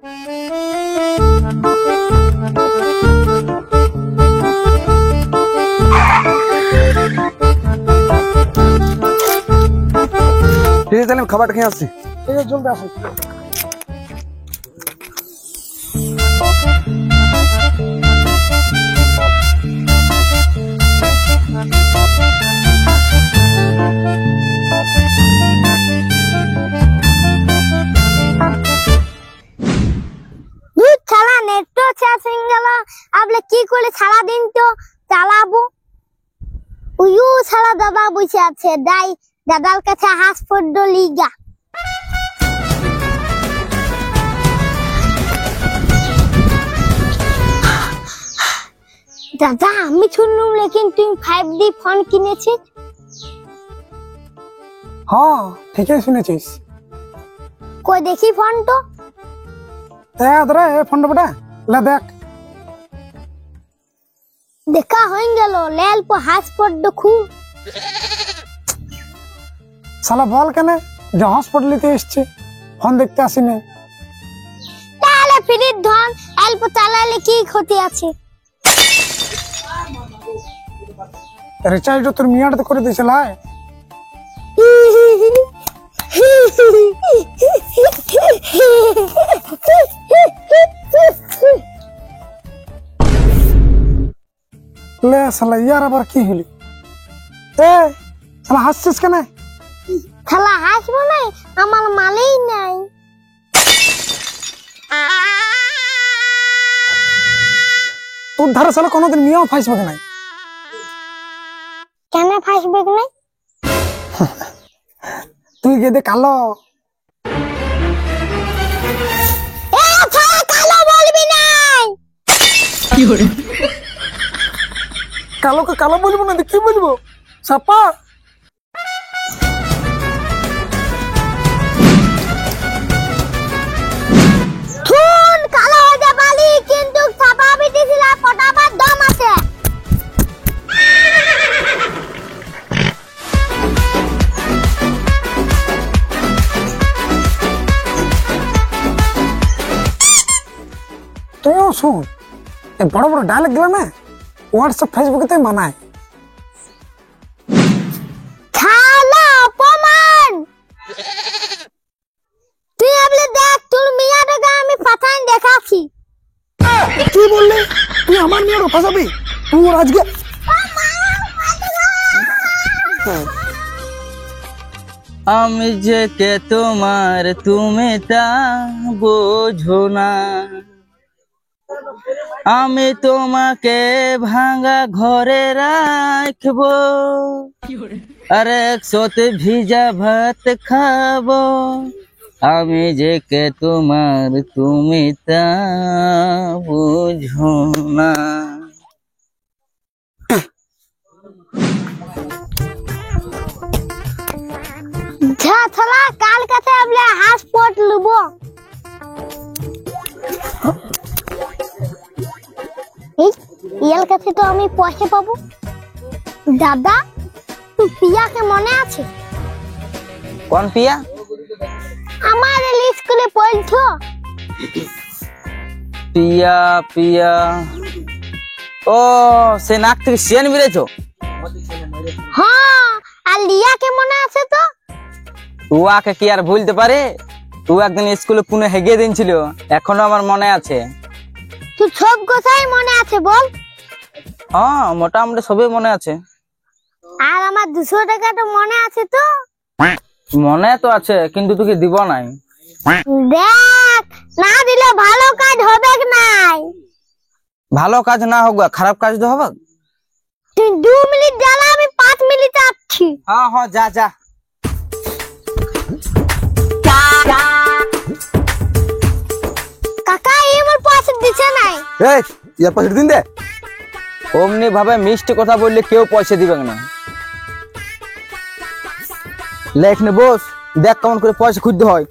ঠিক আছে, তাহলে আমি খাবারটা খেয়ে আসছি। ঠিক আছে, জলদি আসো। কি করে সারাদিন তো চালাবো। উইও সারা দাদা বসে আছে, দাই দাদার কাছে হাসপড লিগা। দাদা আমি শুনলাম লেকিন তুই 5D ফোন কিনেছিস। হ্যাঁ ঠিকই শুনেছিস। কই দেখি ফোন তো। ধরে ফোনটা বেটা লে দেখ। দেখা হয়ে গেল, লেল পো হাসপড খুব। শালা বল কেন যে হসপিটাল নিতে এসছে, ফোন দেখতে আসিনি। তাহলে ফ্রির ধন অল্প চালালে কি ক্ষতি আছে? রিচার্জটা তোর মিয়াটা করে দিয়েছিল। লে শালা ইয়ার আবার কি হলি? শালা হাসছিস কেন? শালা হাসবো নাই, আমার মালেই নাই। তোর ধারে শালা কোনোদিন মিয়াও ফাঁসবে নাই। কেন ফাঁসবে নাই? তুই গেদে কালো। কালো বলবি নাই। কালোকে কালো বলবো না, কি বলবো? সাপা। কালো হতে পারি কিন্তু ছাপা বিটিছিল পটাবার দম আছে। তুইও শুন, বড় বড় ডায়লগ গুলো না হোয়াটসঅ্যাপ ফেসবুকে তাই মানায়। খালা অপমান। তুই আপনি দেখ, তোর মিয়াটাকে আমি পাঠান দেখাচ্ছি। কি বললি? তুই আমার মেয়ের ফাঁসাবি? তুই আজকে আমি যে কে তোমার তুমি তা বোঝো না, আমি তোমাকে ভাঙা ঘরে রাখবো আর একসাথে ভিজা ভাত খাবো। আমি যে কে তোমার তুমি তা বুঝো না। যা থালা কাল কাছে আপনি হাসপট লুবো। ইয়ার কাছে তো আমি পয়সা পাবো। দাদা পিয়াকে মনে আছে? কোন পিয়া? আমার স্কুলে পড়তো। পিয়া পিয়া, ও সে নাক থেকে সেন বেড়েছ? হ্যাঁ, আর লিয়াকে মনে আছে তো? উয়াকে কি আর ভুলতে পারে? ও একদিন স্কুলে পুনে হেগে দিনছিল, এখনো আমার মনে আছে। তুই সব কথাই মনে আছে বল? হ্যাঁ মোটামুটি সবই মনে আছে। আর আমার 200 টাকাটা মনে আছে তো? মনে তো আছে, কিন্তু তোকে দিব নাই। দেখ, না দিলে ভালো কাজ হবে নাই। ভালো কাজ না হোক, খারাপ কাজ তো হবে। তুই 2 মিনিট জ্বালা, আমি 5 মিনিট আসছি। হ্যাঁ হ্যাঁ, যা যা। কাকা আমার পয়সা দিছে নাই। এই ইয়ার পয়সা দিন দে। অমনি ভাবে মিষ্টি কথা বললে কেউ পয়সা দিবে না। লেখ নে বস, দেখ কেমন করে পয়সা খুঁজতে হয়।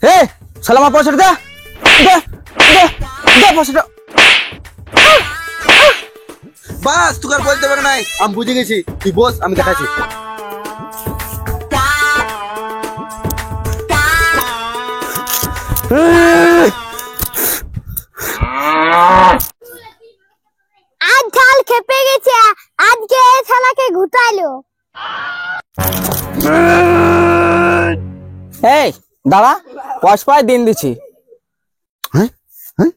হে সালামা, পয়সাটা দে দে দে দে পয়সাটা। বাস তুই তোকে আর বলতে পারে নাই, আমি বুঝে গেছি। তুই বস, আমি দেখাচ্ছি। আজ ঝাল খেপে গেছে, আজকে এই শালাকে ঘুটাইলো। এই দাঁড়া, পয়সায় দিন দিচ্ছি। হ্যাঁ হ্যাঁ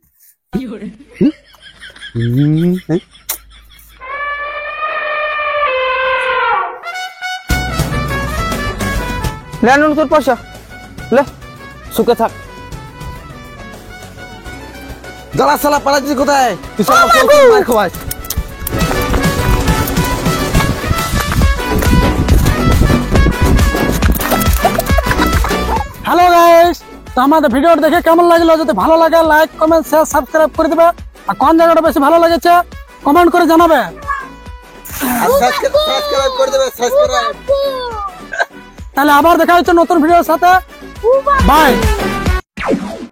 লে নুন তোর পয়সা, লে সুখে থাক। দাঁড়া শালা, পালাচ্ছিস কোথায়? তুই সব মার খাওয়াস। হ্যালো গাইস, তো আমাদের ভিডিও দেখে কেমন লাগলো? যদি ভালো লাগে লাইক কমেন্ট শেয়ার সাবস্ক্রাইব করে দিবে। আর কোন জায়গাটা বেশি ভালো লেগেছে কমেন্ট করে জানাবে। আর সাবস্ক্রাইব করে দেবে, সাবস্ক্রাইব। তাহলে আবার দেখা হচ্ছে নতুন ভিডিওর সাথে। বাই।